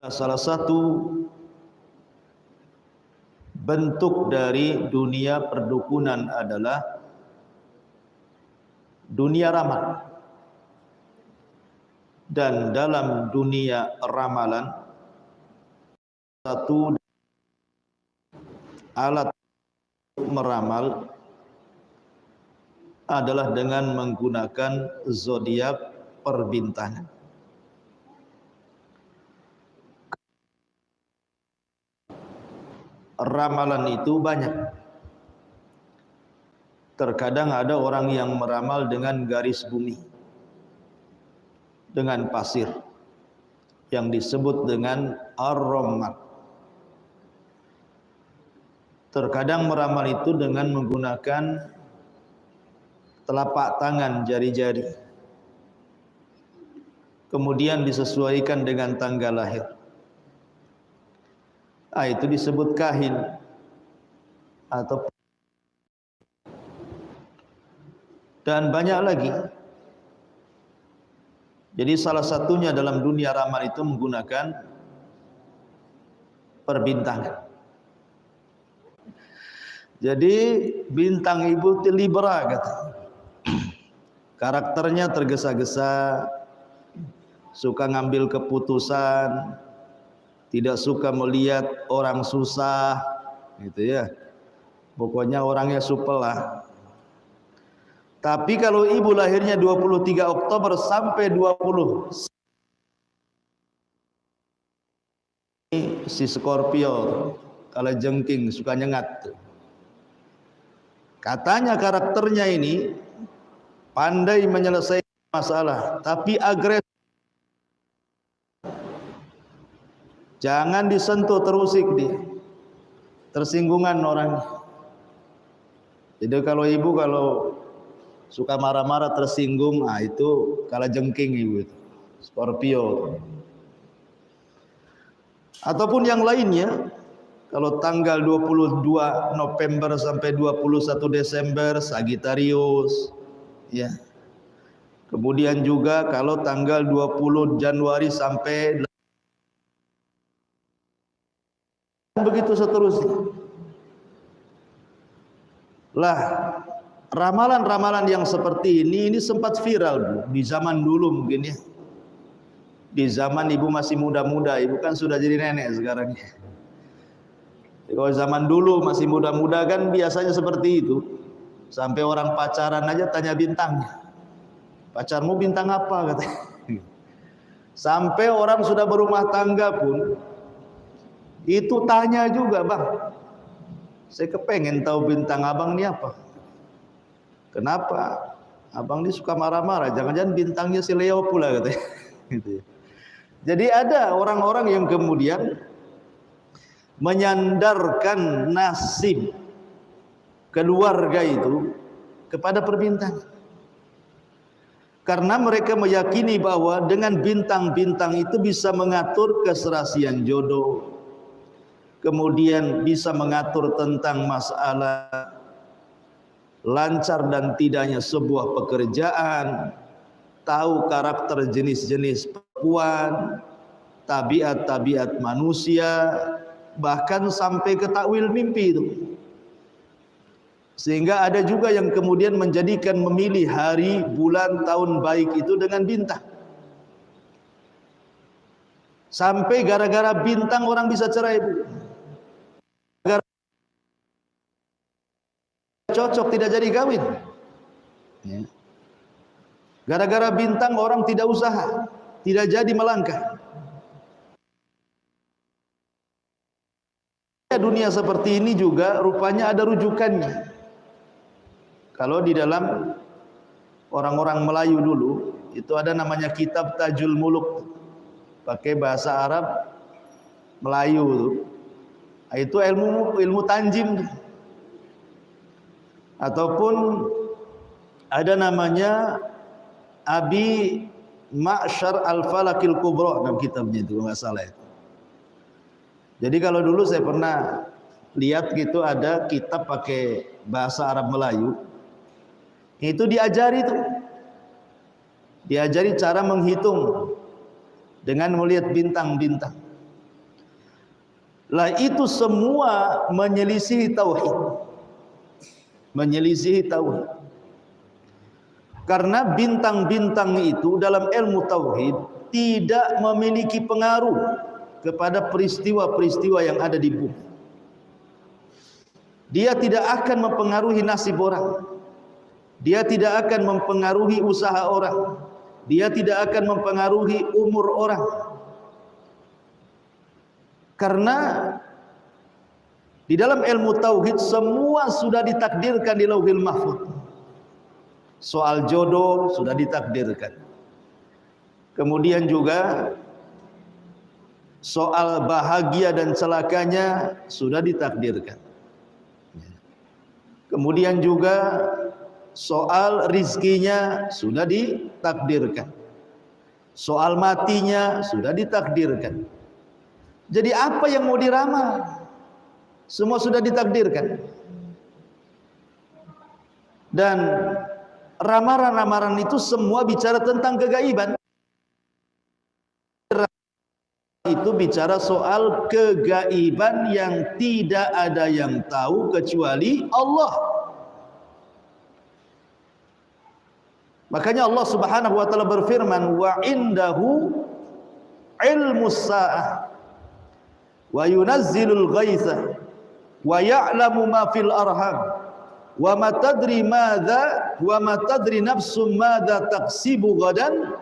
Salah satu bentuk dari dunia perdukunan adalah dunia ramal. Dan dalam dunia ramalan, satu alat meramal adalah dengan menggunakan zodiak perbintangan. Ramalan itu banyak. Terkadang ada orang yang meramal dengan garis bumi, dengan pasir, yang disebut dengan ar-ramad. Terkadang meramal itu dengan menggunakan telapak tangan, jari-jari, kemudian disesuaikan dengan tanggal lahir. Itu disebut kahin atau, dan banyak lagi. Jadi salah satunya dalam dunia ramal itu menggunakan perbintangan. Jadi bintang ibu itu Libra kata. Karakternya tergesa-gesa, suka ngambil keputusan, tidak suka melihat orang susah, gitu ya. Pokoknya orangnya supel lah. Tapi kalau ibu lahirnya 23 Oktober sampai 20, si Scorpio, kalau jengking suka nyengat. Katanya karakternya ini pandai menyelesaikan masalah, tapi agresif. Jangan disentuh, terusik dia, tersinggungan orangnya. Jadi kalau ibu kalau suka marah-marah, tersinggung, itu kalah jengking ibu itu, Scorpio. Ataupun yang lainnya, kalau tanggal 22 November sampai 21 Desember Sagittarius, ya. Kemudian juga kalau tanggal 20 Januari sampai begitu seterusnya. Lah, ramalan-ramalan yang seperti ini sempat viral, Bu, di zaman dulu mungkin ya. Di zaman ibu masih muda-muda, ibu kan sudah jadi nenek sekarang. Kalau zaman dulu masih muda-muda kan biasanya seperti itu. Sampai orang pacaran aja tanya bintangnya. Pacarmu bintang apa katanya. Sampai orang sudah berumah tangga pun itu tanya juga, Bang, saya kepengen tahu bintang abang ini apa. Kenapa? Abang ini suka marah-marah, jangan-jangan bintangnya si Leo pula katanya. Gitu. Jadi ada orang-orang yang kemudian menyandarkan nasib keluarga itu kepada perbintangan. Karena mereka meyakini bahwa dengan bintang-bintang itu bisa mengatur keserasian jodoh, kemudian bisa mengatur tentang masalah lancar dan tidaknya sebuah pekerjaan, tahu karakter jenis-jenis perempuan, tabiat-tabiat manusia, bahkan sampai ke takwil mimpi itu. Sehingga ada juga yang kemudian menjadikan memilih hari, bulan, tahun baik itu dengan bintang. Sampai gara-gara bintang orang bisa cerai, Bu. Cocok tidak jadi kawin. Gara-gara bintang orang tidak usaha, tidak jadi melangkah. Dunia seperti ini juga rupanya ada rujukannya. Kalau di dalam orang-orang Melayu dulu itu ada namanya kitab Tajul Muluk, pakai bahasa Arab Melayu. Itu ilmu tanjim. Ataupun ada namanya Abi Ma'syar Al-Falakil Kubra dalam kitabnya itu, nggak salah itu. Jadi kalau dulu saya pernah lihat gitu ada kitab pakai bahasa Arab Melayu, itu diajari tuh, diajari cara menghitung dengan melihat bintang-bintang. Lah itu semua menyelisihi tauhid. Menyelisihi tauhid. Karena bintang-bintang itu dalam ilmu tauhid tidak memiliki pengaruh kepada peristiwa-peristiwa yang ada di bumi. Dia tidak akan mempengaruhi nasib orang. Dia tidak akan mempengaruhi usaha orang. Dia tidak akan mempengaruhi umur orang. Karena di dalam ilmu tauhid semua sudah ditakdirkan di Lauhil Mahfuz. Soal jodoh sudah ditakdirkan. Kemudian juga soal bahagia dan celakanya sudah ditakdirkan. Kemudian juga soal rizkinya sudah ditakdirkan. Soal matinya sudah ditakdirkan. Jadi apa yang mau diramal? Semua sudah ditakdirkan. Dan ramalan-ramalan itu semua bicara tentang kegaiban. Itu bicara soal kegaiban yang tidak ada yang tahu kecuali Allah. Makanya Allah Subhanahu wa taala berfirman, wa indahu ilmus saah wa yunazzilul ghaitha wa ya'lamu ma fil arham wa ma tadri madza wa ma tadri nafsum madza taksibu gadan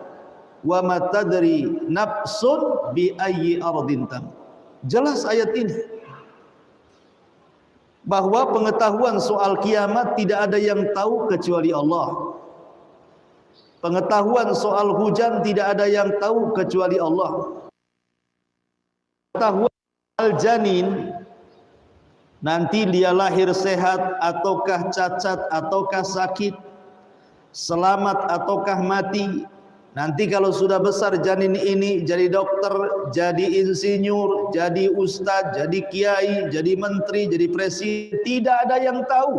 wa ma tadri nafsun bi ayyi ardin tam. Jelas ayat ini bahwa pengetahuan soal kiamat tidak ada yang tahu kecuali Allah. Pengetahuan soal hujan tidak ada yang tahu kecuali Allah. Pengetahuan soal janin, nanti dia lahir sehat ataukah cacat ataukah sakit, selamat ataukah mati. Nanti kalau sudah besar janin ini jadi dokter, jadi insinyur, jadi ustadz, jadi kiai, jadi menteri, jadi presiden, tidak ada yang tahu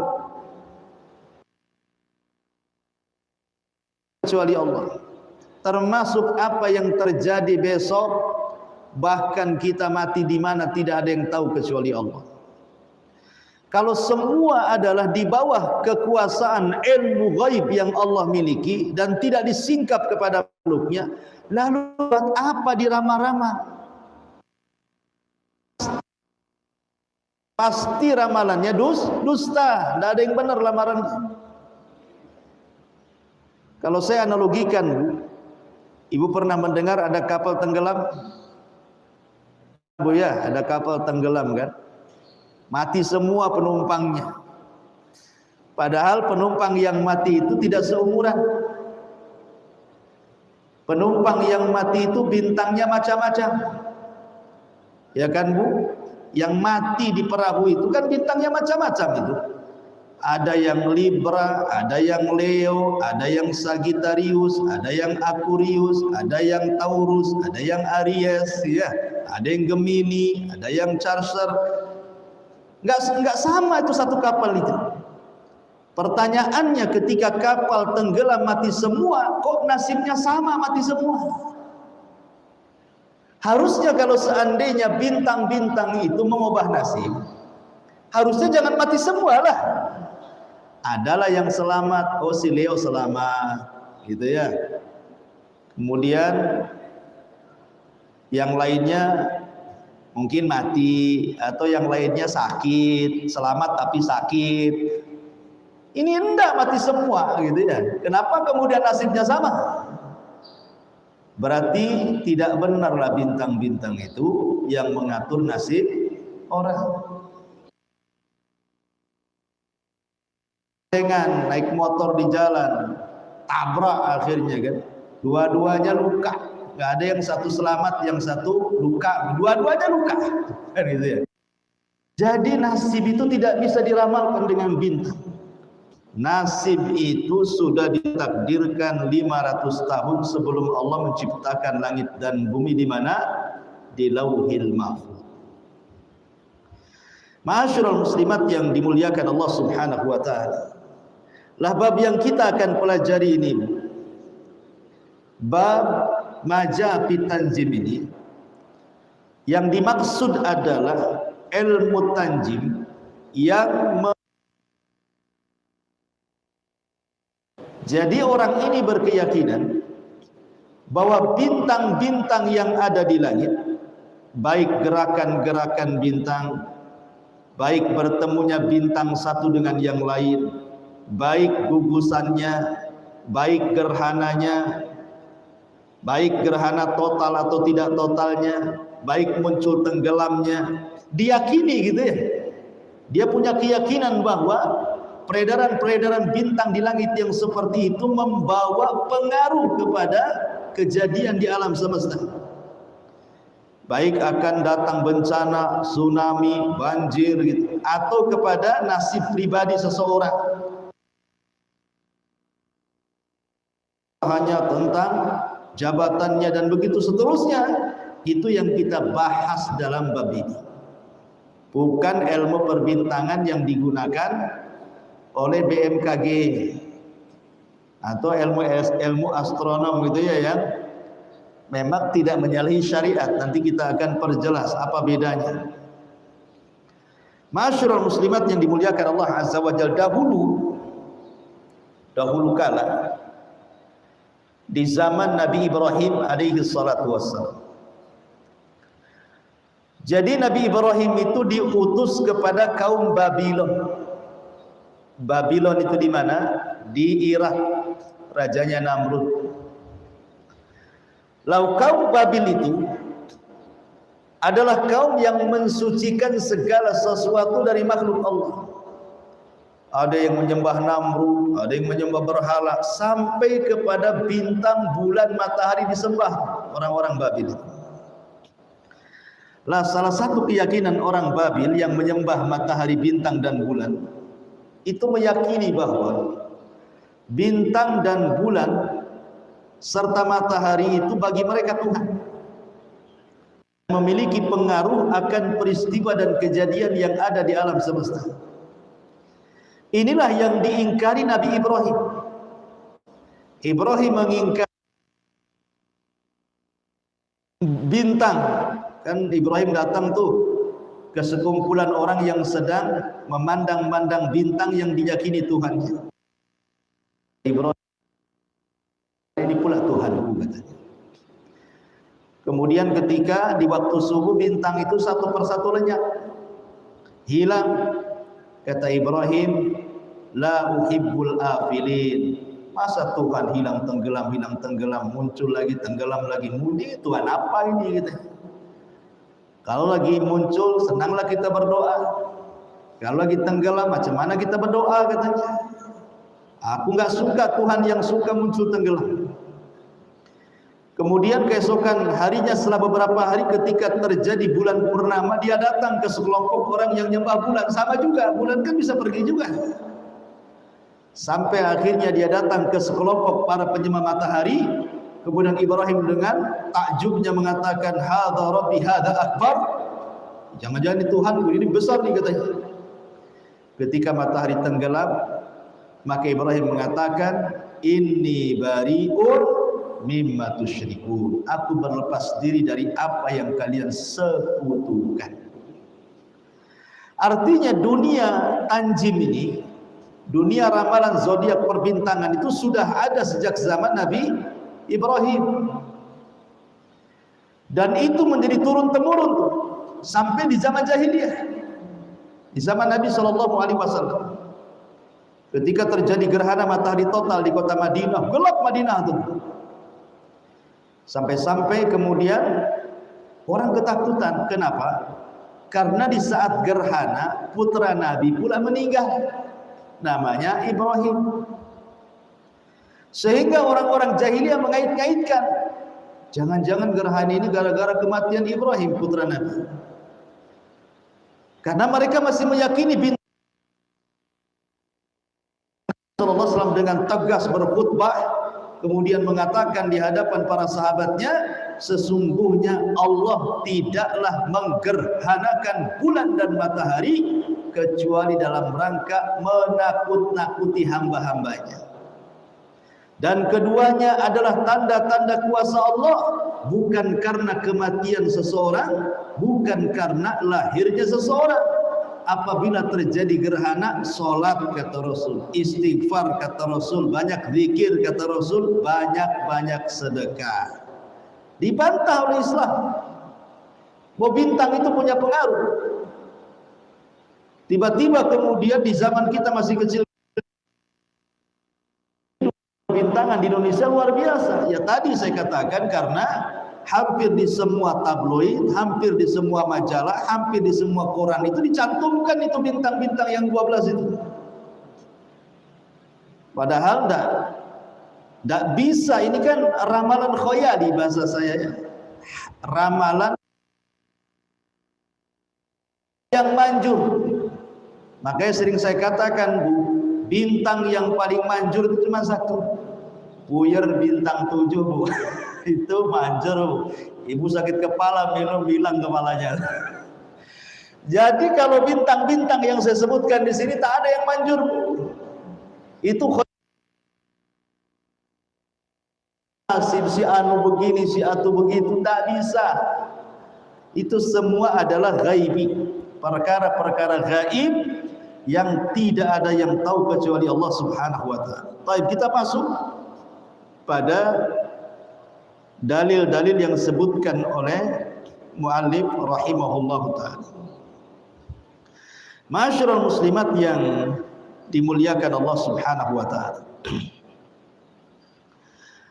kecuali Allah. Termasuk apa yang terjadi besok, bahkan kita mati di mana tidak ada yang tahu kecuali Allah. Kalau semua adalah di bawah kekuasaan ilmu ghaib yang Allah miliki dan tidak disingkap kepada makhluknya, lalu buat apa diramal-ramal? Pasti ramalannya dusta, tidak ada yang benar lamarannya. Kalau saya analogikan, Bu, Ibu pernah mendengar ada kapal tenggelam? Bu ya, ada kapal tenggelam kan? Mati semua penumpangnya. Padahal penumpang yang mati itu tidak seumuran. Penumpang yang mati itu bintangnya macam-macam. Ya kan, Bu? Yang mati di perahu itu kan bintangnya macam-macam itu. Ada yang Libra, ada yang Leo, ada yang Sagittarius, ada yang Aquarius, ada yang Taurus, ada yang Aries, ya, ada yang Gemini, ada yang Cancer. Enggak sama itu satu kapal itu. Pertanyaannya ketika kapal tenggelam mati semua, kok nasibnya sama mati semua? Harusnya kalau seandainya bintang-bintang itu mengubah nasib, harusnya jangan mati semua lah. Adalah yang selamat, oh si Leo selamat, gitu ya. Kemudian yang lainnya mungkin mati, atau yang lainnya sakit, selamat tapi sakit. Ini enggak mati semua, gitu ya. Kenapa kemudian nasibnya sama? Berarti tidak benarlah bintang-bintang itu yang mengatur nasib orang. Dengan naik motor di jalan, tabrak akhirnya kan, dua-duanya luka. Gak ada yang satu selamat, yang satu luka, dua-duanya luka kan gitu ya. Jadi nasib itu tidak bisa diramalkan dengan bintang. Nasib itu sudah ditakdirkan 500 tahun sebelum Allah menciptakan langit dan bumi. Di mana? Di Lauhil Mahfuz. Ma'asyiral muslimat yang dimuliakan Allah Subhanahu wa taala. Lah bab yang kita akan pelajari ini, bab Maja fi Tanzim ini, Yang dimaksud adalah ilmu tanjim yang jadi orang ini berkeyakinan bahwa bintang-bintang yang ada di langit, baik gerakan-gerakan bintang, baik bertemunya bintang satu dengan yang lain, baik gugusannya, baik gerhananya, baik gerhana total atau tidak totalnya, baik muncul tenggelamnya, diyakini gitu ya. Dia punya keyakinan bahwa peredaran-peredaran bintang di langit yang seperti itu membawa pengaruh kepada kejadian di alam semesta. Baik akan datang bencana, tsunami, banjir gitu, atau kepada nasib pribadi seseorang. Hanya tentang jabatannya dan begitu seterusnya. Itu yang kita bahas dalam bab ini. Bukan ilmu perbintangan yang digunakan oleh BMKG atau ilmu astronom gitu ya, yang memang tidak menyalahi syariat. Nanti kita akan perjelas apa bedanya. Masyarul muslimat yang dimuliakan Allah Azza wa Jalla, dahulu kala di zaman Nabi Ibrahim alaihi salatu wassalam. Jadi Nabi Ibrahim itu diutus kepada kaum Babylon. Babylon itu di mana? Di Irak, rajanya Namrud. Lalu kaum Babil itu adalah kaum yang mensucikan segala sesuatu dari makhluk Allah. Ada yang menyembah Namrud, ada yang menyembah berhala, sampai kepada bintang, bulan, matahari disembah orang-orang Babil itu. Lah salah satu keyakinan orang Babil yang menyembah matahari, bintang dan bulan itu meyakini bahwa bintang dan bulan serta matahari itu bagi mereka Tuhan, memiliki pengaruh akan peristiwa dan kejadian yang ada di alam semesta. Inilah yang diingkari Nabi Ibrahim. Ibrahim mengingkari bintang. Kan Ibrahim datang tuh ke sekumpulan orang yang sedang memandang-mandang bintang yang diyakini Tuhannya. Ibrahim, ini pula Tuhanku, katanya. Kemudian ketika di waktu subuh bintang itu satu persatu lenyap, hilang. Kata Ibrahim, la uhibbul afilin. Masa Tuhan hilang tenggelam, muncul lagi, tenggelam lagi. Mudi Tuhan apa ini gitu. Kalau lagi muncul, senanglah kita berdoa. Kalau lagi tenggelam, macam mana kita berdoa, katanya. Aku nggak suka Tuhan yang suka muncul tenggelam. Kemudian keesokan harinya setelah beberapa hari ketika terjadi bulan purnama, dia datang ke sekelompok orang yang nyembah bulan. Sama juga, bulan kan bisa pergi juga. Sampai akhirnya dia datang ke sekelompok para penyembah matahari. Kemudian Ibrahim dengan takjubnya mengatakan, hadza rabbi hadza akbar. Jangan-jangan ini Tuhanku, ini besar nih, katanya. Ketika matahari tenggelam, maka Ibrahim mengatakan, inni bari'un mimma tusyrikun. Aku berlepas diri dari apa yang kalian sekutukan. Artinya dunia tanjim ini, dunia ramalan zodiak perbintangan itu sudah ada sejak zaman Nabi Ibrahim, dan itu menjadi turun temurun tuh sampai di zaman jahiliyah, di zaman Nabi SAW. Ketika terjadi gerhana matahari total di kota Madinah, gelap Madinah tuh, sampai-sampai kemudian orang ketakutan. Kenapa? Karena di saat gerhana putra Nabi pula meninggal, namanya Ibrahim. Sehingga orang-orang jahiliyah mengait-ngaitkan, jangan-jangan gerhana ini gara-gara kematian Ibrahim putra Nabi. Karena mereka masih meyakini bintang. Rasulullah SAW dengan tegas berkhutbah, kemudian mengatakan di hadapan para sahabatnya, sesungguhnya Allah tidaklah menggerhanakan bulan dan matahari kecuali dalam rangka menakut-nakuti hamba-hambanya. Dan keduanya adalah tanda-tanda kuasa Allah, bukan karena kematian seseorang, bukan karena lahirnya seseorang. Apabila terjadi gerhana, sholat kata Rasul, istighfar kata Rasul, banyak zikir kata Rasul, banyak-banyak sedekah. Dibantah oleh Islam bahwa bintang itu punya pengaruh. Tiba-tiba kemudian di zaman kita masih kecil, bintangan di Indonesia luar biasa. Ya tadi saya katakan karena hampir di semua tabloid, hampir di semua majalah, hampir di semua koran itu dicantumkan itu bintang-bintang yang 12 itu. Padahal enggak bisa, ini kan ramalan khoyali bahasa saya ya. Ramalan yang manjur. Makanya sering saya katakan, Bu, bintang yang paling manjur itu cuma satu. Puyer bintang 7, Bu. Itu manjur, Bu. Ibu sakit kepala minum bilang kepalanya. Jadi kalau bintang-bintang yang saya sebutkan di sini tak ada yang manjur, Bu. Itu si anu begini, si atu begitu, tak bisa. Itu semua adalah ghaibi, perkara-perkara gaib yang tidak ada yang tahu kecuali Allah Subhanahu wa taala. Baik, kita masuk pada dalil-dalil yang disebutkan oleh muallif rahimahullah taala. Masyarul muslimat yang dimuliakan Allah Subhanahu wa taala.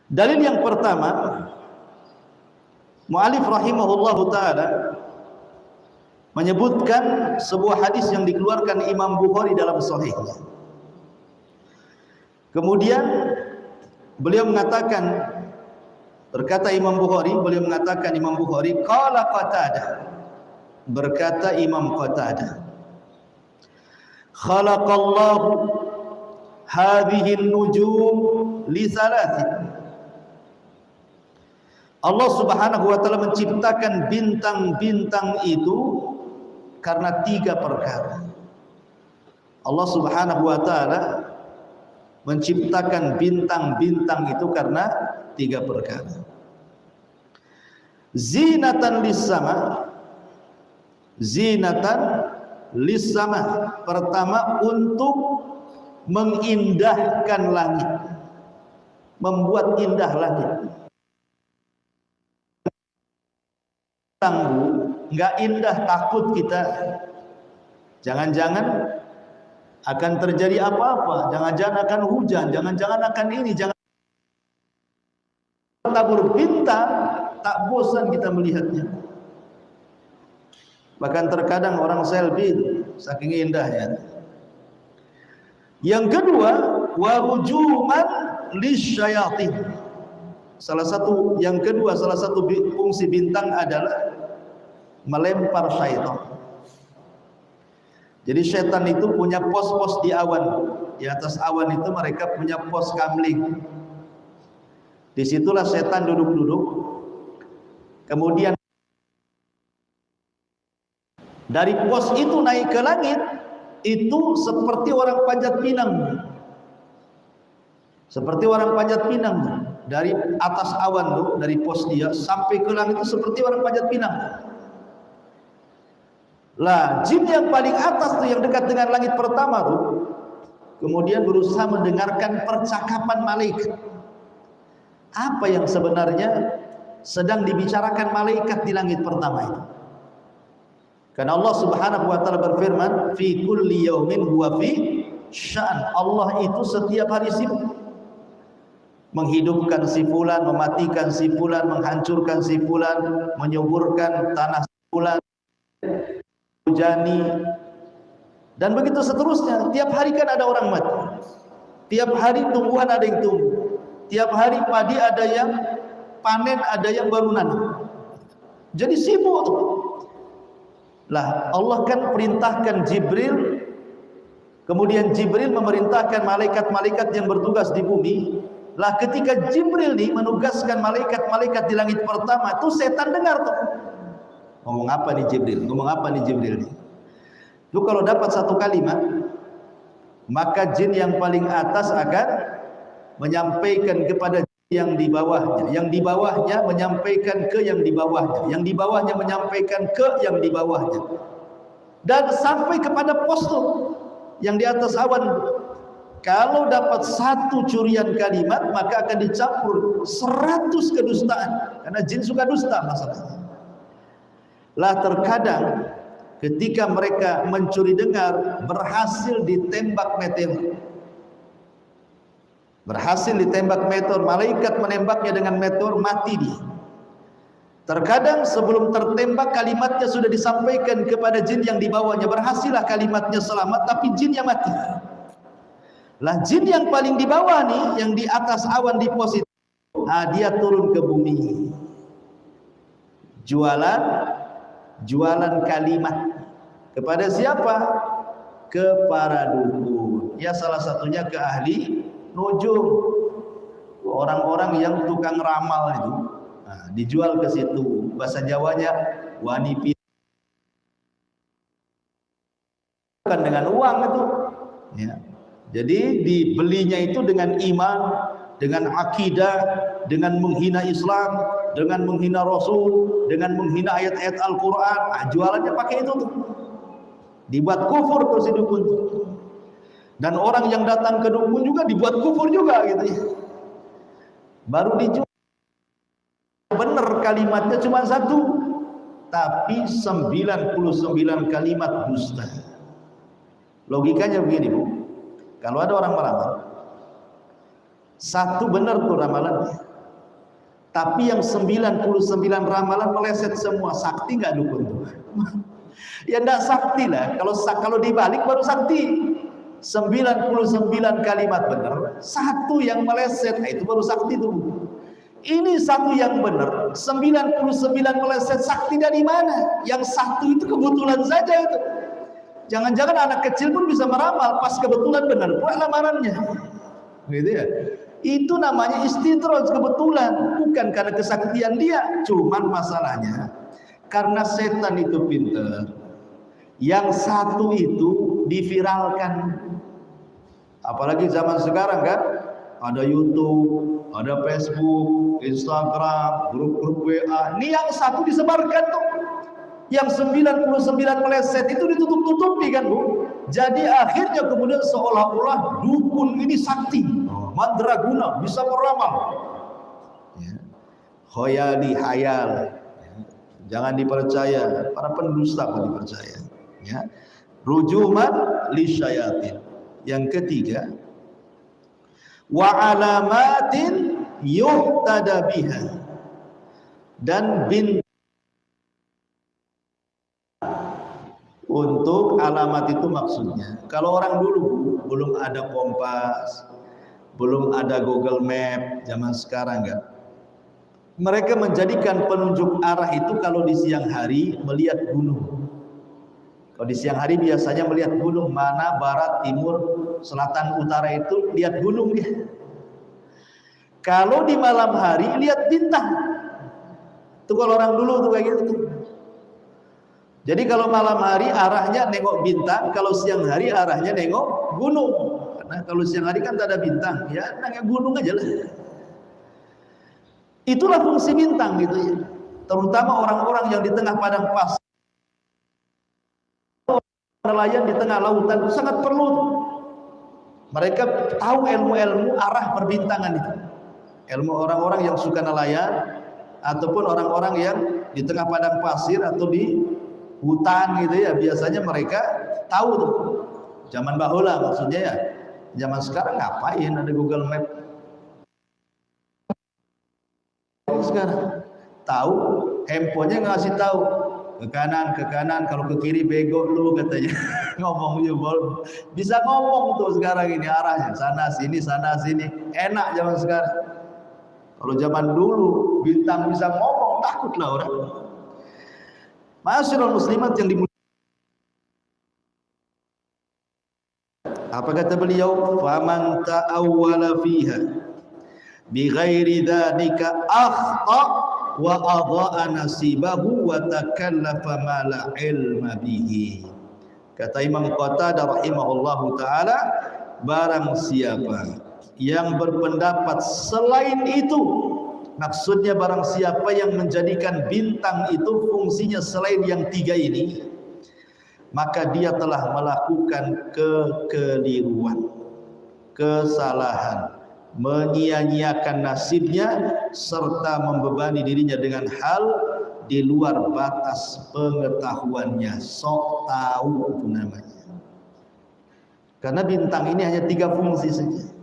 Dalil yang pertama, muallif rahimahullah taala menyebutkan sebuah hadis yang dikeluarkan Imam Bukhari dalam sahihnya. Kemudian beliau mengatakan, berkata Imam Bukhari, qala Qatadah, berkata Imam Qatadah, khalaqallahu hadhihi an-nujum li thalathin. Allah Subhanahu wa taala menciptakan bintang-bintang itu karena 3 perkara. Allah Subhanahu wa taala menciptakan bintang-bintang itu karena 3 perkara. Zinatan lis-sama, zinatan lis-sama. Pertama, untuk mengindahkan langit, membuat indah langit. Enggak indah, takut kita. Jangan-jangan akan terjadi apa-apa, jangan-jangan akan hujan, jangan-jangan akan ini, jangan tabur bintang, tak bosan kita melihatnya. Bahkan terkadang orang selfie saking indahnya. Yang kedua, wa rujuman lisyayatin. Salah satu fungsi bintang adalah melempar syaitan. Jadi syaitan itu punya pos-pos di awan. Di atas awan itu mereka punya pos kamling. Disitulah setan duduk-duduk. Kemudian dari pos itu naik ke langit, itu seperti orang panjat pinang. Seperti orang panjat pinang. Dari atas awan tuh, dari pos dia sampai ke langit itu seperti orang panjat pinang. Lah, jin yang paling atas tuh, yang dekat dengan langit pertama tuh, kemudian berusaha mendengarkan percakapan malaikat. Apa yang sebenarnya sedang dibicarakan malaikat di langit pertama itu? Karena Allah Subhanahu wa taala berfirman, fi kulli yaumin huwa fi sya'an. Allah itu setiap hari sibuk. Menghidupkan si fulan, mematikan si fulan, menghancurkan si fulan, menyuburkan tanah si fulan, hujani, dan begitu seterusnya. Tiap hari kan ada orang mati, tiap hari tumbuhan ada yang tumbuh, tiap hari padi ada yang panen, ada yang baru nanam. Jadi sibuk. Lah, Allah kan perintahkan Jibril, kemudian Jibril memerintahkan malaikat-malaikat yang bertugas di bumi. Lah, ketika Jibril nih menugaskan malaikat-malaikat di langit pertama, tuh setan dengar tuh. Ngomong apa nih Jibril? Ngomong apa nih Jibril nih? Itu kalau dapat satu kalimat, maka jin yang paling atas akan menyampaikan kepada yang di bawahnya, yang di bawahnya menyampaikan ke yang di bawahnya, yang di bawahnya menyampaikan ke yang di bawahnya, dan sampai kepada postur yang di atas awan. Kalau dapat satu curian kalimat, maka akan dicampur 100 kedustaan, karena jin suka dusta masalahnya. Lah terkadang ketika mereka mencuri dengar, berhasil ditembak meteor. Berhasil ditembak meteor, malaikat menembaknya dengan meteor, mati dia. Terkadang sebelum tertembak kalimatnya sudah disampaikan kepada jin yang di bawahnya, berhasillah kalimatnya selamat, tapi jinnya mati. Lah jin yang paling di bawah nih, yang di atas awan di positif, dia turun ke bumi. Jualan kalimat kepada siapa? Ke para dukun. Ya salah satunya ke ahli nujum, orang-orang yang tukang ramal itu. Nah, dijual ke situ. Bahasa Jawanya wanipi, bukan dengan uang itu. Ya. Jadi dibelinya itu dengan iman, dengan akidah, dengan menghina Islam, dengan menghina Rasul, dengan menghina ayat-ayat Al-Quran. Jualannya pakai itu tuh. Dibuat kufur tuh si dukun. Dan orang yang datang ke dukun juga dibuat kufur juga gitu ya. Baru dijual. Benar kalimatnya cuma satu, tapi 99 kalimat dusta. Logikanya begini, Bu. Kalau ada orang meramal, satu benar tuh ramalannya, tapi yang 99 ramalan meleset semua. Sakti nggak dukun tuh? Ya enggak sakti lah. Kalau dibalik baru sakti. 99 kalimat benar, satu yang meleset, itu baru sakti tuh. Ini satu yang benar, 99 meleset, sakti dari mana? Yang satu itu kebetulan saja itu. Jangan-jangan anak kecil pun bisa meramal, pas kebetulan benar pula lamarannya. Gitu ya. Itu namanya istidraj, kebetulan, bukan karena kesaktian dia. Cuman masalahnya karena setan itu pintar. Yang satu itu diviralkan. Apalagi zaman sekarang kan, ada YouTube, ada Facebook, Instagram, grup-grup WA. Ini yang satu disebarkan tuh. Yang 99 meleset itu ditutup-tutupi kan, Bu. Jadi akhirnya kemudian seolah-olah dukun ini sakti, mandraguna, bisa meramal. Ya. Khoyali, hayal. Ya. Jangan dipercaya, para pendusta pun dipercaya. Ya. Rujuman lisyayatin. Yang ketiga, wa alamatin yuhtada biha, dan bintang. Untuk alamat itu maksudnya, kalau orang dulu belum ada kompas, belum ada Google Map, zaman sekarang enggak. Mereka menjadikan penunjuk arah itu kalau di siang hari melihat gunung. Kalau di siang hari biasanya melihat gunung, mana barat, timur, selatan, utara itu lihat gunung dia. Kalau di malam hari lihat bintang. Itu kalau orang dulu tuh kayak gitu tuh. Jadi kalau malam hari arahnya nengok bintang, kalau siang hari arahnya nengok gunung. Karena kalau siang hari kan tak ada bintang, ya nengok gunung aja lah. Itulah fungsi bintang gitu ya. Terutama orang-orang yang di tengah padang pasir, nelayan di tengah lautan itu sangat perlu. Mereka tahu ilmu-ilmu arah perbintangan itu. Ilmu orang-orang yang suka nelayan ataupun orang-orang yang di tengah padang pasir atau di hutan gitu ya, biasanya mereka tahu tuh. Zaman bahula maksudnya ya. Zaman sekarang ngapain ada Google Map? Sekarang tahu, handphonenya ngasih tahu ke kanan, kalau ke kiri bego lu katanya. Ngomong juga bisa ngomong tuh sekarang ini arahnya sana sini, enak zaman sekarang. Kalau zaman dulu bintang bisa ngomong, takutlah orang. Ma'asyiral muslimat yang dimuliakan, apa kata beliau? Faman ta'awwala fiha bighairi dzalika akhta wa adha'a nasibahu wa takallafa ma la ilma bihi. Kata Imam Qatadah rahimahullahu taala, barang siapa yang berpendapat selain itu, maksudnya barang siapa yang menjadikan bintang itu fungsinya selain yang tiga ini, maka dia telah melakukan kekeliruan, kesalahan, menyia-nyiakan nasibnya serta membebani dirinya dengan hal di luar batas pengetahuannya. Sok tahu itu namanya. Karena bintang ini hanya tiga fungsi saja.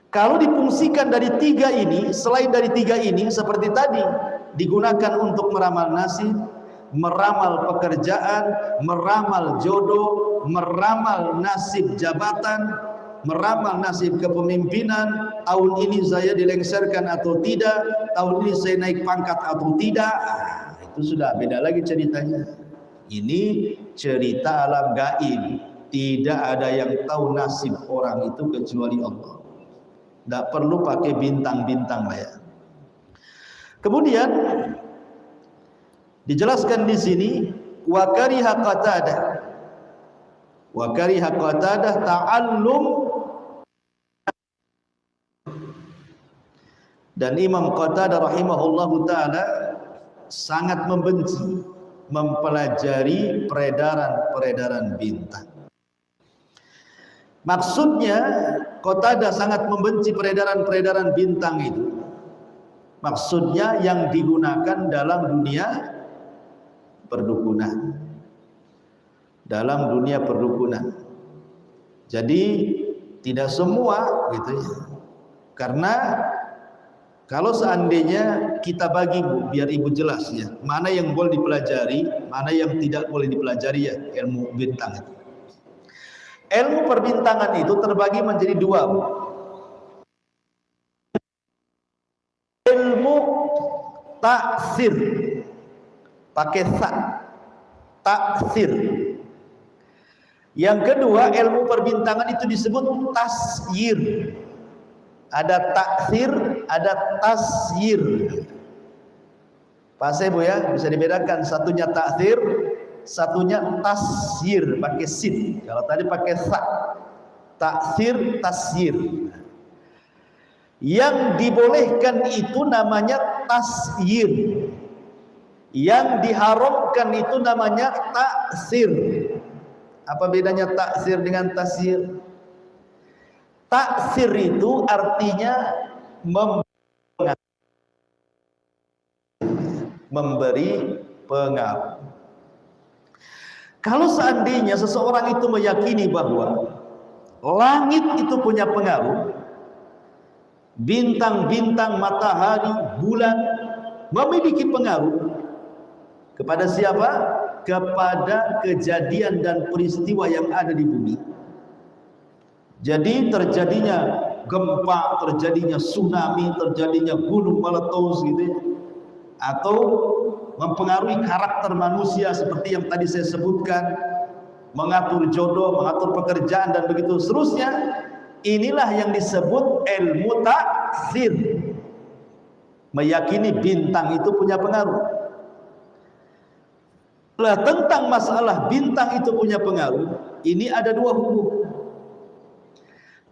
Kalau difungsikan dari tiga ini, selain dari tiga ini, seperti tadi, digunakan untuk meramal nasib, meramal pekerjaan, meramal jodoh, meramal nasib jabatan, meramal nasib kepemimpinan, tahun ini saya dilengsarkan atau tidak, tahun ini saya naik pangkat atau tidak, itu sudah beda lagi ceritanya. Ini cerita alam gaib, tidak ada yang tahu nasib orang itu kecuali Allah. Tidak perlu pakai bintang-bintang lah ya. Kemudian dijelaskan di sini wa kariha Qatadah ta'allum, dan Imam Qatadah rahimahullahu taala sangat membenci mempelajari peredaran bintang. Maksudnya Qatadah sangat membenci peredaran bintang itu. Maksudnya yang digunakan dalam dunia perdukunan. Dalam dunia perdukunan. Jadi tidak semua gitu ya. Karena kalau seandainya kita bagi Bu, biar Ibu jelas ya, mana yang boleh dipelajari, mana yang tidak boleh dipelajari ya, ilmu bintang itu. Ilmu perbintangan itu terbagi menjadi dua, Bu. Ilmu taksir, pakai sa, taksir. Yang kedua, ilmu perbintangan itu disebut tasyir. Ada taksir, ada tasyir. Paham Bu ya, bisa dibedakan, satunya taksir, satunya tasyir pakai sin. Kalau tadi pakai sa, taksir, tasyir. Yang dibolehkan itu namanya tasyir, yang diharamkan itu namanya taksir. Apa bedanya taksir dengan tasyir? Taksir itu artinya memberi pengaruh. Kalau seandainya seseorang itu meyakini bahwa langit itu punya pengaruh, bintang-bintang, matahari, bulan memiliki pengaruh kepada siapa? Kepada kejadian dan peristiwa yang ada di bumi. Jadi terjadinya gempa, terjadinya tsunami, terjadinya gunung meletus gitu ya, atau mempengaruhi karakter manusia seperti yang tadi saya sebutkan, mengatur jodoh, mengatur pekerjaan dan begitu seterusnya. Inilah yang disebut ilmu taksir, meyakini bintang itu punya pengaruh. Lah tentang masalah bintang itu punya pengaruh, ini ada dua hukum.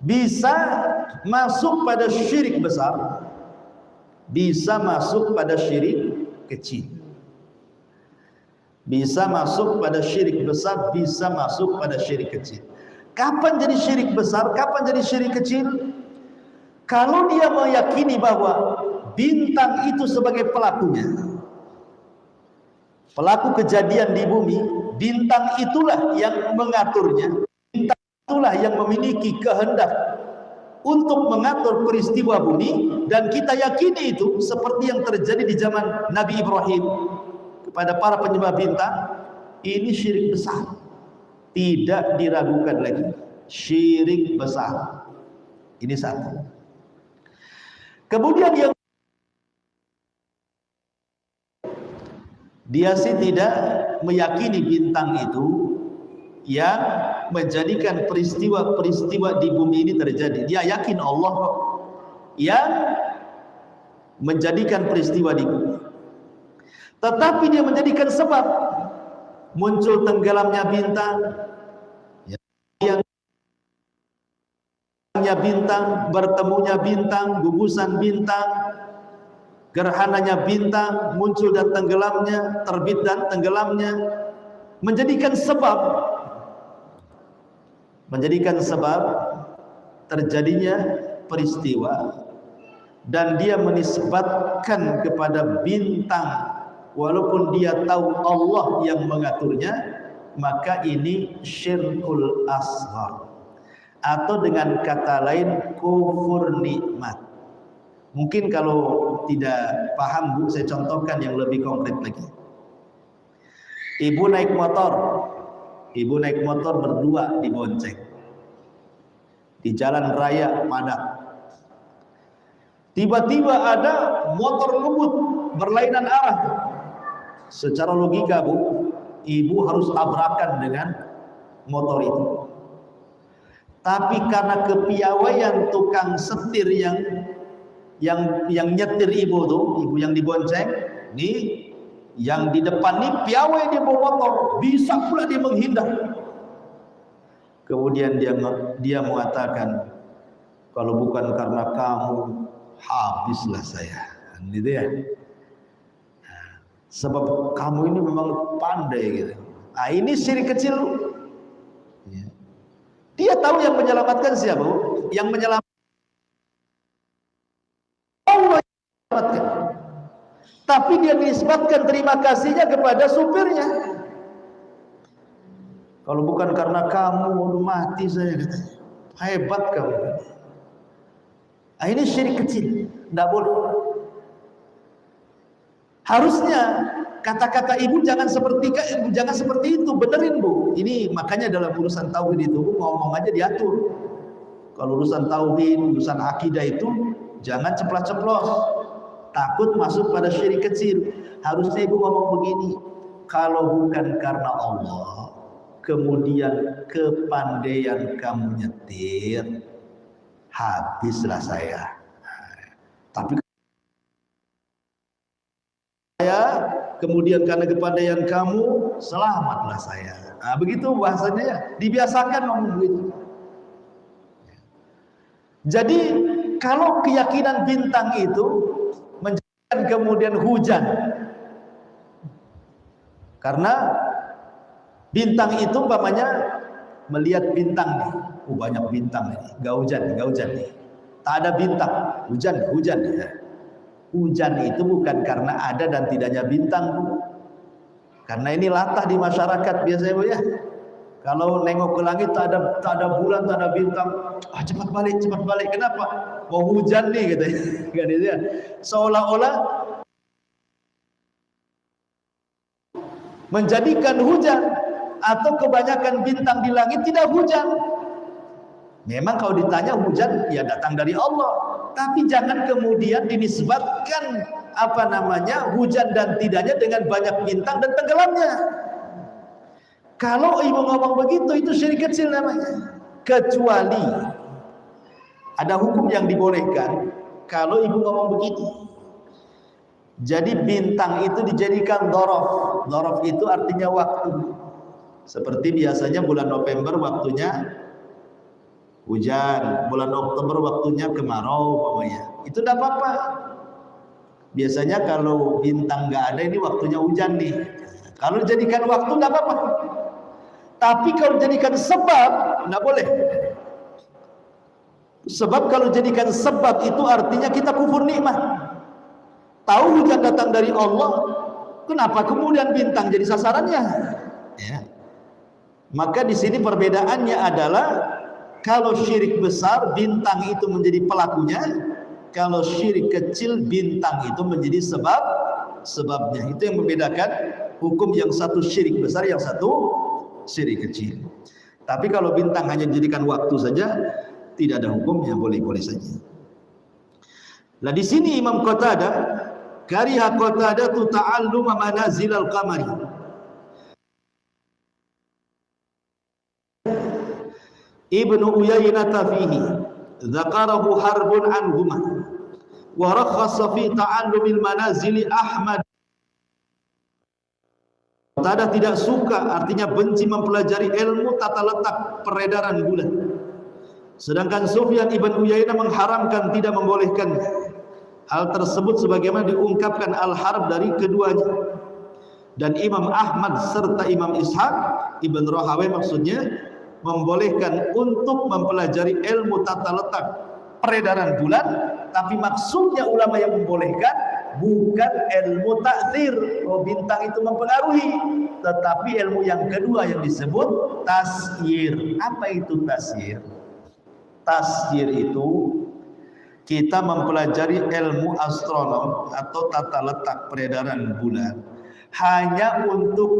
Bisa masuk pada syirik besar, bisa masuk pada syirik kecil. Bisa masuk pada syirik besar, bisa masuk pada syirik kecil. Kapan jadi syirik besar, kapan jadi syirik kecil? Kalau dia meyakini bahwa bintang itu sebagai pelakunya, pelaku kejadian di bumi, bintang itulah yang mengaturnya, bintang itulah yang memiliki kehendak untuk mengatur peristiwa bumi, dan kita yakini itu seperti yang terjadi di zaman Nabi Ibrahim kepada para penyembah bintang. Ini syirik besar, tidak diragukan lagi, syirik besar. Ini satu. Kemudian yang dia sih tidak meyakini bintang itu yang menjadikan peristiwa-peristiwa di bumi ini terjadi. Dia yakin Allah yang menjadikan peristiwa di bumi. Tetapi dia menjadikan sebab muncul tenggelamnya bintang, yang adanya bintang, bertemunya bintang, gugusan bintang, gerhananya bintang, muncul dan tenggelamnya, terbit dan tenggelamnya, menjadikan sebab terjadinya peristiwa, dan dia menisbatkan kepada bintang walaupun dia tahu Allah yang mengaturnya, maka ini syirkul asghar, atau dengan kata lain kufur nikmat. Mungkin kalau tidak paham Bu, saya contohkan yang lebih konkret lagi. Ibu naik motor berdua dibonceng di jalan raya padat. Tiba-tiba ada motor ngebut berlainan arah. Secara logika Bu, ibu harus tabrakan dengan motor itu. Tapi karena kepiawaian tukang setir yang nyetir ibu tuh, ibu yang dibonceng, nih yang di depan nih piawai dia bawa motor, bisa pula dia menghindar. Kemudian dia mengatakan, kalau bukan karena kamu, habislah saya, gitu ya. Sebab kamu ini memang pandai gitu. Nah, ini syirik kecil. Dia tahu yang menyelamatkan siapa? Yang menyelamatkan Allah yang menyelamatkan. Tapi dia nisbatkan terima kasihnya kepada supirnya. Kalau bukan karena kamu, mati saya, katanya. Hebat kamu. Nah, ini syirik kecil, tidak boleh. Harusnya kata-kata ibu jangan seperti itu, benerin Bu. Ini makanya dalam urusan tauhid itu Bu, ngomong aja diatur. Kalau urusan tauhid, urusan akidah itu jangan ceplas-ceplos, takut masuk pada syirik kecil. Harusnya ibu ngomong begini, kalau bukan karena Allah, kemudian kepandaian kamu nyetir, habislah saya. Tapi saya, kemudian karena kepandaian kamu, selamatlah saya. Nah, begitu bahasanya ya, dibiasakan ngomong begitu. Jadi kalau keyakinan bintang itu menjadikan kemudian hujan, karena bintang itu umpamanya melihat bintang nih, banyak bintang nih, gak hujan nih, tak ada bintang, hujan ya. Hujan itu bukan karena ada dan tidaknya bintang Bu. Karena ini latah di masyarakat biasanya Bu ya. Kalau nengok ke langit tak ada bulan, tak ada bintang, cepat balik. Kenapa? Mau hujan nih katanya. Kan itu ya. Seolah-olah menjadikan hujan atau kebanyakan bintang di langit tidak hujan. Memang kalau ditanya hujan ya datang dari Allah. Tapi jangan kemudian dinisbatkan hujan dan tidaknya dengan banyak bintang dan tenggelamnya. Kalau ibu ngomong begitu itu syirik kecil namanya. Kecuali ada hukum yang dibolehkan kalau ibu ngomong begitu. Jadi bintang itu dijadikan dhorof. Dhorof itu artinya waktu. Seperti biasanya bulan November waktunya hujan, bulan Oktober waktunya kemarau pokoknya. Itu tidak apa-apa. Biasanya kalau bintang nggak ada, ini waktunya hujan nih. Kalau dijadikan waktu nggak apa-apa. Tapi kalau dijadikan sebab nggak boleh. Sebab kalau dijadikan sebab itu artinya kita kufur nikmat. Tahu hujan datang dari Allah, kenapa kemudian bintang jadi sasarannya? Ya. Maka di sini perbedaannya adalah kalau syirik besar bintang itu menjadi pelakunya, kalau syirik kecil bintang itu menjadi sebabnya. Itu yang membedakan hukum, yang satu syirik besar, yang satu syirik kecil. Tapi kalau bintang hanya dijadikan waktu saja, tidak ada hukumnya, boleh-boleh saja. Nah di sini Imam Qatadah, kariha Qatadah ta'alluma manazil al-qamari. Ibnu Uyainah fihi dzakarahu harbun anhuma wa rakhasa fi ta'allumil manazili Ahmad. Qatadah tidak suka, artinya benci mempelajari ilmu tata letak peredaran bulan. Sedangkan Sufyan ibn Uyainah mengharamkan, tidak membolehkan hal tersebut sebagaimana diungkapkan Al-Harb dari keduanya. Dan Imam Ahmad serta Imam Ishaq ibn Rahawai maksudnya membolehkan untuk mempelajari ilmu tata letak peredaran bulan, tapi maksudnya ulama yang membolehkan bukan ilmu takdir, oh bintang itu mempengaruhi, tetapi ilmu yang kedua yang disebut tasyir. Apa itu tasyir? Tasyir itu kita mempelajari ilmu astronom atau tata letak peredaran bulan hanya untuk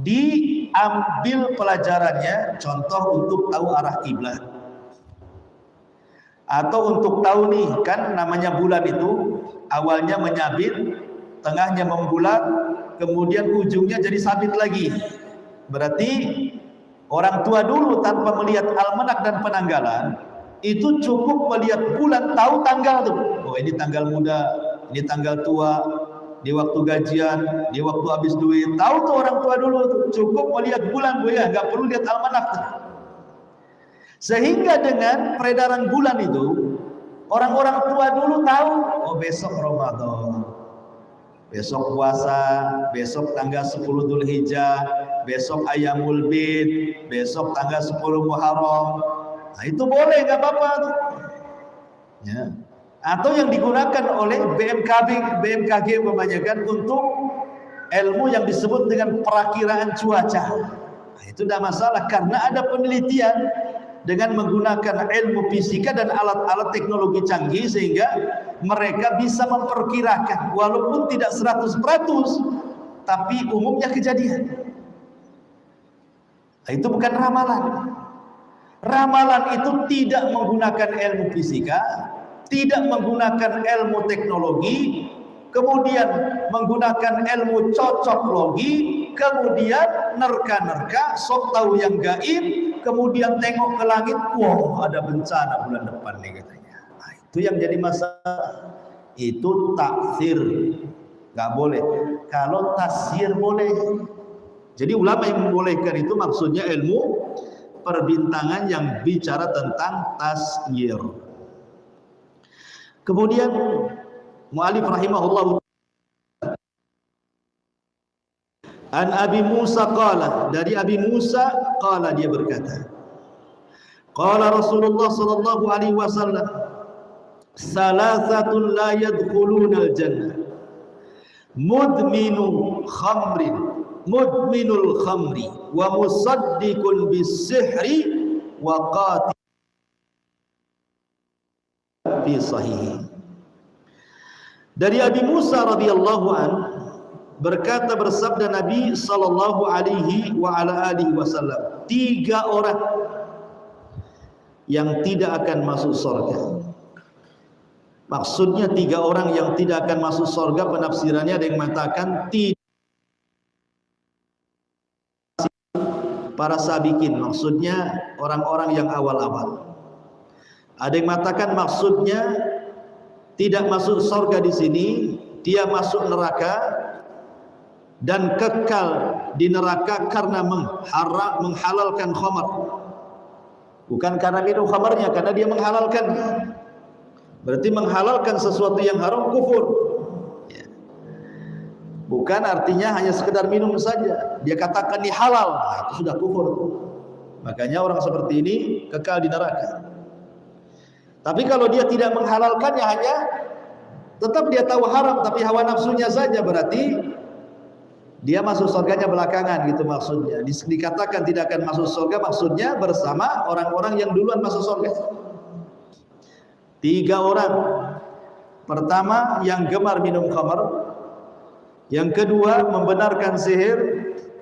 diambil pelajarannya, contoh untuk tahu arah kiblat, atau untuk tahu nih kan namanya bulan itu awalnya menyabit, tengahnya membulat, kemudian ujungnya jadi sabit lagi. Berarti orang tua dulu tanpa melihat almanak dan penanggalan itu cukup melihat bulan, tahu tanggal tuh. Oh ini tanggal muda, ini tanggal tua, di waktu gajian, di waktu habis duit. Tahu tuh orang tua dulu tuh, cukup melihat bulan bu ya, nggak perlu lihat almanak tuh. Sehingga dengan peredaran bulan itu orang-orang tua dulu tahu, oh besok Ramadan, besok puasa, besok tanggal 10 Dzulhijjah, besok Ayyamul Bid, besok tanggal 10 Muharram. Nah itu boleh, nggak apa-apa tuh. Ya. Atau yang digunakan oleh BMKG kebanyakan untuk ilmu yang disebut dengan perakiraan cuaca. Nah, itu tidak masalah karena ada penelitian dengan menggunakan ilmu fisika dan alat-alat teknologi canggih sehingga mereka bisa memperkirakan walaupun tidak 100% tapi umumnya kejadian. Nah, itu bukan ramalan. Ramalan itu tidak menggunakan ilmu fisika, tidak menggunakan ilmu teknologi, kemudian menggunakan ilmu cocoklogi, kemudian nerka-nerka, sok tahu yang gaib, kemudian tengok ke langit, wah ada bencana bulan depan nih katanya. Nah, itu yang jadi masalah. Itu taksir, nggak boleh. Kalau tasyir boleh. Jadi ulama yang membolehkan itu maksudnya ilmu perbintangan yang bicara tentang tasyir. Kemudian mu'alif rahimahullah an Abi Musa qala, dari Abi Musa qala, dia berkata, qala Rasulullah sallallahu alaihi wasallam, salasatun la yadkhulunal jannah, mudminul khamri wa musaddiqun bis-sihri wa qatil fi sahih. Dari Abi Musa radhiyallahu an berkata, bersabda Nabi sallallahu alaihi wa ala alihi wasallam, 3 orang yang tidak akan masuk surga. Maksudnya 3 orang yang tidak akan masuk surga, penafsirannya ada yang mengatakan tidak para sabiqin, maksudnya orang-orang yang awal-awal. Ada yang mengatakan maksudnya tidak masuk surga di sini, dia masuk neraka dan kekal di neraka karena menghalalkan khamar. Bukan karena minum khamarnya, karena dia menghalalkan. Berarti menghalalkan sesuatu yang haram kufur. Ya. Bukan artinya hanya sekedar minum saja. Dia katakan ini halal, nah, itu sudah kufur. Makanya orang seperti ini kekal di neraka. Tapi kalau dia tidak menghalalkannya, hanya tetap dia tahu haram tapi hawa nafsunya saja, berarti dia masuk surganya belakangan gitu maksudnya. Dikatakan tidak akan masuk surga maksudnya bersama orang-orang yang duluan masuk surga. 3 orang. Pertama yang gemar minum khamar, yang kedua membenarkan sihir,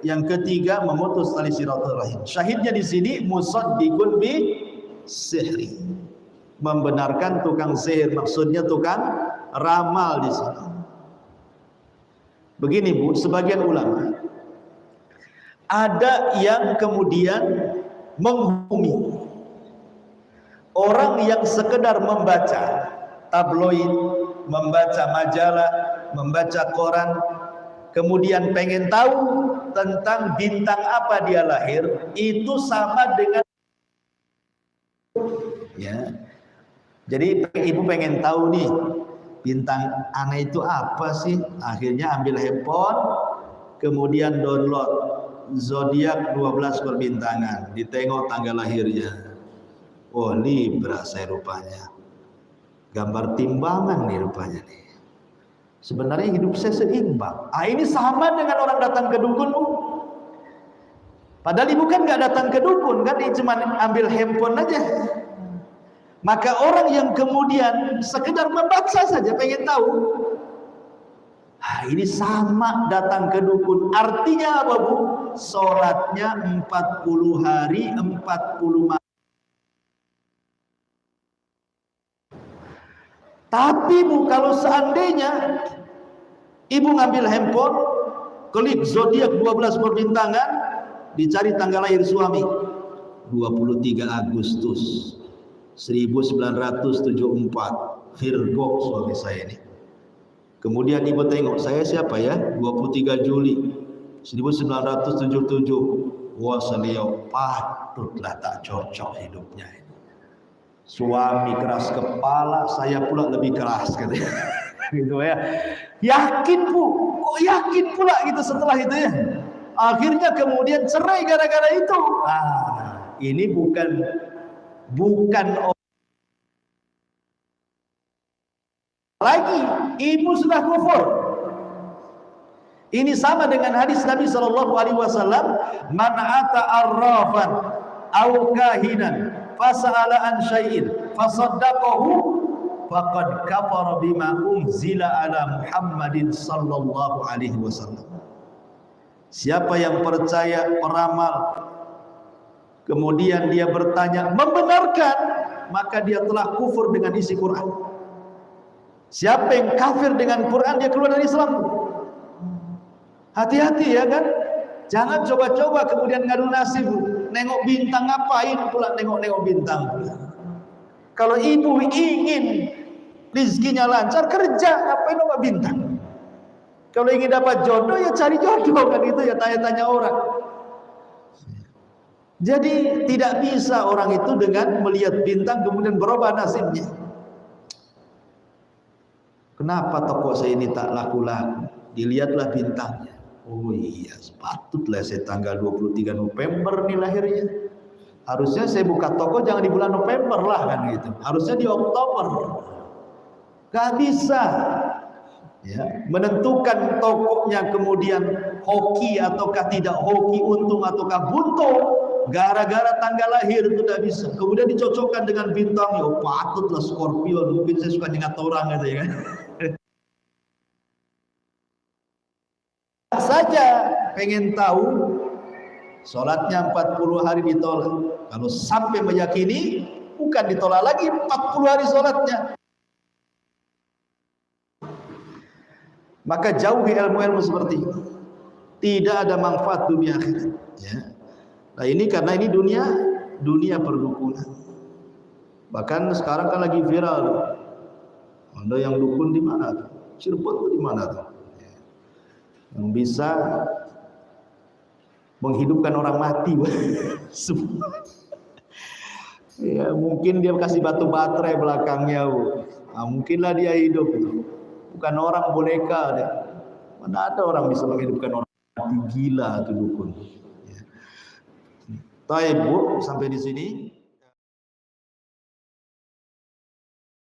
yang ketiga memutus tali silaturahim. Syahidnya di sini musaddiqun bi sihri, membenarkan tukang sihir, maksudnya tukang ramal di sini. Begini Bu, sebagian ulama ada yang kemudian menghukumi orang yang sekedar membaca tabloid, membaca majalah, membaca koran, kemudian pengen tahu tentang bintang apa dia lahir, itu sama dengan Ya. Jadi ibu pengen tahu nih bintang aneh itu apa sih? Akhirnya ambil handphone, kemudian download zodiak 12 perbintangan, ditengok tanggal lahirnya. Oh, Libra saya rupanya. Gambar timbangan nih rupanya nih. Sebenarnya hidup saya seimbang. Ini sama dengan orang datang ke dukun, Bu. Padahal ibu kan nggak datang ke dukun, kan cuma ambil handphone aja. Maka orang yang kemudian sekedar membaca saja pengen tahu, ini sama datang ke dukun. Artinya apa, Bu? Sholatnya 40 hari 40 malam. Tapi Bu, kalau seandainya ibu ngambil handphone, klik zodiak 12 perbintangan, dicari tanggal lahir suami, 23 Agustus 1974, Virgo suami saya ini. Kemudian ibu tengok, saya siapa ya? 23 Juli 1977. Wah, beliau patutlah tak cocok hidupnya ini. Suami keras kepala, saya pula lebih keras katanya. Gitu ya. Yakin, Bu, kok yakin pula gitu setelah itu ya. Akhirnya kemudian cerai gara-gara itu. Ini bukan lagi, ibu sudah kufur. Ini sama dengan hadis Nabi sallallahu alaihi wasallam, "Man ata arrafan aw kahinan fasa'ala an syai'in fasaddaqahu faqad kafara bima unzila ala Muhammadin sallallahu alaihi wasallam." Siapa yang percaya peramal kemudian dia bertanya membenarkan, maka dia telah kufur dengan isi Quran. Siapa yang kafir dengan Quran, dia keluar dari Islam. Hati-hati ya kan, jangan coba-coba kemudian ngadu nasib. Nengok bintang, ngapain pula nengok-nengok bintang. Kalau ibu ingin rizkinya lancar, kerja, ngapain nengok bintang. Kalau ingin dapat jodoh, ya cari jodoh kan, itu ya tanya-tanya orang. Jadi tidak bisa orang itu dengan melihat bintang kemudian berubah nasibnya. Kenapa toko saya ini tak laku-laku? Dilihatlah bintangnya. Oh iya, sepatutlah saya tanggal 23 November nih lahirnya. Harusnya saya buka toko jangan di bulan November lah kan gitu. Harusnya di Oktober. Gak bisa. Ya, menentukan tokonya kemudian hoki ataukah tidak hoki, untung ataukah buntung, gara-gara tanggal lahir itu tidak bisa. Kemudian dicocokkan dengan bintang, ya patutlah Scorpio, mungkin saya suka nyengat orang gitu ya kan. Saja pengen tahu, sholatnya 40 hari ditolak. Kalau sampai meyakini, bukan ditolak lagi, 40 hari sholatnya. Maka jauhi ilmu-ilmu seperti itu. Tidak ada manfaat dunia akhirat. Ya. Nah ini karena ini dunia perdukunan. Bahkan sekarang kan lagi viral. Ada yang dukun di mana? Cirebon di mana tuh? Yang bisa menghidupkan orang mati. Ya mungkin dia kasih batu baterai belakangnya. Mungkinlah dia hidup. Bukan orang boneka deh. Mana ada orang bisa menghidupkan orang mati, gila itu dukun. Ya. Baik Bu, sampai di sini.